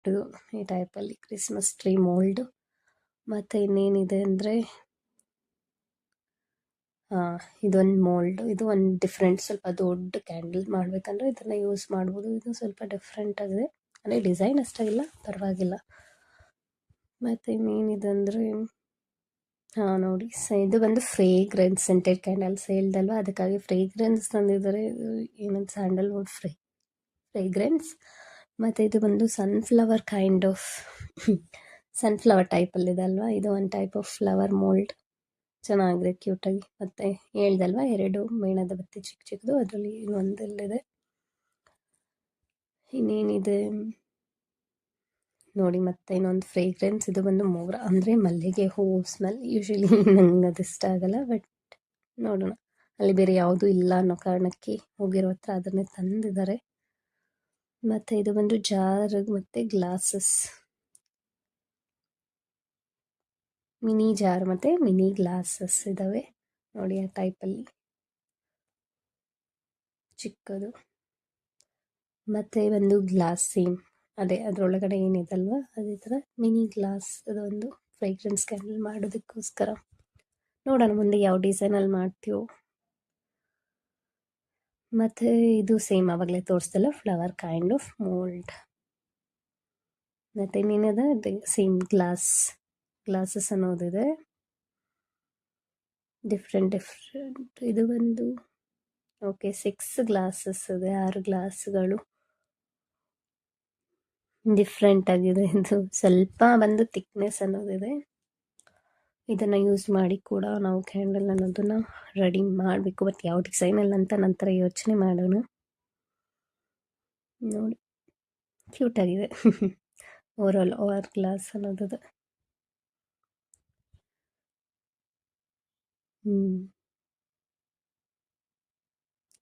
Gift ಈ ಟೈಪಲ್ಲಿ Christmas tree mould. ಮತ್ತು ಇನ್ನೇನಿದೆ ಅಂದರೆ ಇದೊಂದು ಮೋಲ್ಡ್. ಇದು ಒಂದು ಡಿಫ್ರೆಂಟ್, ಸ್ವಲ್ಪ ದೊಡ್ಡ ಕ್ಯಾಂಡಲ್ ಮಾಡಬೇಕಂದ್ರೆ ಇದನ್ನು ಯೂಸ್ ಮಾಡ್ಬೋದು. ಇದು ಸ್ವಲ್ಪ ಡಿಫ್ರೆಂಟ್ ಆಗಿದೆ, ಅಂದರೆ ಡಿಸೈನ್ ಅಷ್ಟಾಗಿಲ್ಲ, ಪರವಾಗಿಲ್ಲ. ಮತ್ತು ಇನ್ನೇನಿದೆ ಅಂದರೆ ನೋಡಿ, ಇದು ಬಂದು ಫ್ರೇಗ್ರೆನ್ಸ್ ಸೆಂಟೆಡ್ ಕ್ಯಾಂಡಲ್ ಸೇಲ್ದಲ್ವ, ಅದಕ್ಕಾಗಿ ಫ್ರೇಗ್ರೆನ್ಸ್ ತಂದಿದ್ದಾರೆ. ಏನಂತ ಸ್ಯಾಂಡಲ್ವುಡ್ ಫ್ರೇಗ್ರೆನ್ಸ್. ಮತ್ತು ಇದು ಬಂದು ಸನ್ಫ್ಲವರ್ ಕೈಂಡ್ ಆಫ್ ಸನ್ಫ್ಲವರ್ ಟೈಪಲ್ಲಿದೆ ಅಲ್ವಾ, ಇದು ಒಂದು ಟೈಪ್ ಆಫ್ ಫ್ಲವರ್ ಮೋಲ್ಡ್. ಚೆನ್ನಾಗಿದೆ, ಕ್ಯೂಟಾಗಿ. ಮತ್ತು ಹೇಳ್ದಲ್ವ 2 ಮೇಣದ ಬತ್ತಿ ಚಿಕ್ಕ ಚಿಕ್ಕದು, ಅದರಲ್ಲಿ ಇನ್ನೊಂದಲ್ಲಿದೆ. ಇನ್ನೇನಿದೆ ನೋಡಿ, ಮತ್ತೆ ಇನ್ನೊಂದು ಫ್ರೇಗ್ರೆನ್ಸ್. ಇದು ಬಂದು ಮೋಗ್ರ, ಅಂದರೆ ಮಲ್ಲಿಗೆ ಹೂವು ಸ್ಮೆಲ್. ಯೂಶಲಿ ನಂಗೆ ಅದು ಇಷ್ಟ ಆಗಲ್ಲ, ಬಟ್ ನೋಡೋಣ, ಅಲ್ಲಿ ಬೇರೆ ಯಾವುದೂ ಇಲ್ಲ ಅನ್ನೋ ಕಾರಣಕ್ಕೆ ಹೋಗಿರೋ ಹತ್ರ ಅದನ್ನೇ ತಂದಿದ್ದಾರೆ. ಮತ್ತು ಇದು ಬಂದು ಜಾರ್ ಮತ್ತು ಗ್ಲಾಸಸ್, ಮಿನಿ ಜಾರ್ ಮತ್ತು ಮಿನಿ ಗ್ಲಾಸಸ್ ಇದ್ದಾವೆ ನೋಡಿ, ಆ ಟೈಪಲ್ಲಿ ಚಿಕ್ಕದು. ಮತ್ತು ಒಂದು ಗ್ಲಾಸ್ ಸೇಮ್ ಅದೇ ಅದರೊಳಗಡೆ ಏನಿದಲ್ವ ಅದೇ ಥರ ಮಿನಿ ಗ್ಲಾಸ್. ಅದೊಂದು ಫ್ರೇಗ್ರೆನ್ಸ್ ಕ್ಯಾಂಡಲ್ ಮಾಡೋದಕ್ಕೋಸ್ಕರ. ನೋಡೋಣ ಮುಂದೆ ಯಾವ ಡಿಸೈನಲ್ಲಿ ಮಾಡ್ತೀವೋ. ಮತ್ತು ಇದು ಸೇಮ್ ಆವಾಗಲೇ ತೋರಿಸ್ದಲ್ಲ, ಫ್ಲವರ್ ಕೈಂಡ್ ಆಫ್ ಮೋಲ್ಡ್. ಮತ್ತು ಇನ್ನೇನಿದೆ ಅದೇ ಸೇಮ್ ಗ್ಲಾಸಸ್ ಅನ್ನೋದಿದೆ, ಡಿಫ್ರೆಂಟ್. ಇದು ಬಂದು ಓಕೆ 6 ಗ್ಲಾಸಸ್ ಇದೆ, 6 ಗ್ಲಾಸ್ಗಳು. ಡಿಫ್ರೆಂಟ್ ಆಗಿದೆ. ಇದು ಸ್ವಲ್ಪ ಬಂದು ಥಿಕ್ನೆಸ್ ಅನ್ನೋದಿದೆ. ಇದನ್ನು ಯೂಸ್ ಮಾಡಿ ಕೂಡ ನಾವು ಕ್ಯಾಂಡಲ್ ಅನ್ನೋದನ್ನು ರೆಡಿ ಮಾಡಬೇಕು. ಬಟ್ ಯಾವ ಡಿಸೈನಲ್ಲಿ ಅಂತ ನಂತರ ಯೋಚನೆ ಮಾಡೋಣ. ನೋಡಿ, ಕ್ಯೂಟಾಗಿದೆ. ಓವರಾಲ್ 6 ಗ್ಲಾಸ್ ಅನ್ನೋದಿದೆ.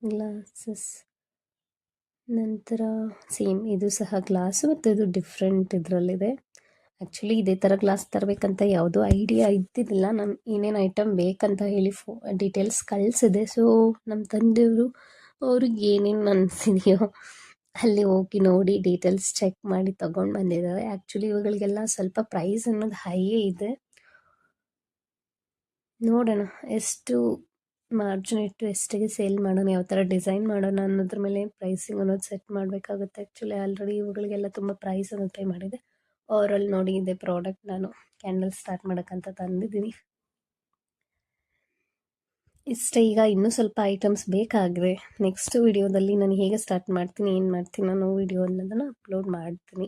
ಗ್ಲಾಸಸ್. ನಂತರ ಸೇಮ್ ಇದು ಸಹ ಗ್ಲಾಸು, ಮತ್ತು ಇದು ಡಿಫ್ರೆಂಟ್ ಇದರಲ್ಲಿದೆ. ಆ್ಯಕ್ಚುಲಿ ಇದೇ ಥರ ಗ್ಲಾಸ್ ತರಬೇಕಂತ ಯಾವುದೂ ಐಡಿಯಾ ಇದ್ದಿದ್ದಿಲ್ಲ. ನಾನು ಏನೇನು ಐಟಮ್ ಬೇಕಂತ ಹೇಳಿ ಡೀಟೇಲ್ಸ್ ಕಳಿಸಿದೆ. ಸೊ ನಮ್ಮ ತಂದೆಯವರು ಅವ್ರಿಗೆ ಏನೇನು ಅನಿಸಿದೆಯೋ ಅಲ್ಲಿ ಹೋಗಿ ನೋಡಿ ಡೀಟೇಲ್ಸ್ ಚೆಕ್ ಮಾಡಿ ತೊಗೊಂಡು ಬಂದಿದ್ದಾರೆ. ಆ್ಯಕ್ಚುಲಿ ಇವುಗಳಿಗೆಲ್ಲ ಸ್ವಲ್ಪ ಪ್ರೈಸ್ ಅನ್ನೋದು ಹೈಯೇ ಇದೆ. ನೋಡೋಣ ಎಷ್ಟು ಮಾರ್ಜಿನ್ ಇಟ್ಟು ಎಷ್ಟಿಗೆ ಸೇಲ್ ಮಾಡೋಣ, ಯಾವ ಥರ ಡಿಸೈನ್ ಮಾಡೋಣ ಅನ್ನೋದ್ರ ಮೇಲೆ ಪ್ರೈಸಿಂಗ್ ಅನ್ನೋದು ಸೆಟ್ ಮಾಡಬೇಕಾಗುತ್ತೆ. ಆ್ಯಕ್ಚುಲಿ ಆಲ್ರೆಡಿ ಇವುಗಳಿಗೆಲ್ಲ ತುಂಬ ಪ್ರೈಸ್ ಅನ್ನೋದು ಪೇ ಮಾಡಿದೆ. ಓವರಾಲ್ ನೋಡಿ, ಇದೆ ಪ್ರಾಡಕ್ಟ್. ನಾನು ಕ್ಯಾಂಡಲ್ ಸ್ಟಾರ್ಟ್ ಮಾಡೋಕ್ಕಂತ ತಂದಿದ್ದೀನಿ. ಇಷ್ಟೇ. ಈಗ ಇನ್ನೂ ಸ್ವಲ್ಪ ಐಟಮ್ಸ್ ಬೇಕಾಗಿದೆ. ನೆಕ್ಸ್ಟ್ ವಿಡಿಯೋದಲ್ಲಿ ನಾನು ಹೇಗೆ ಸ್ಟಾರ್ಟ್ ಮಾಡ್ತೀನಿ, ಏನು ಮಾಡ್ತೀನಿ ಅನ್ನೋ ವಿಡಿಯೋ ಅನ್ನೋದನ್ನು ಅಪ್ಲೋಡ್ ಮಾಡ್ತೀನಿ.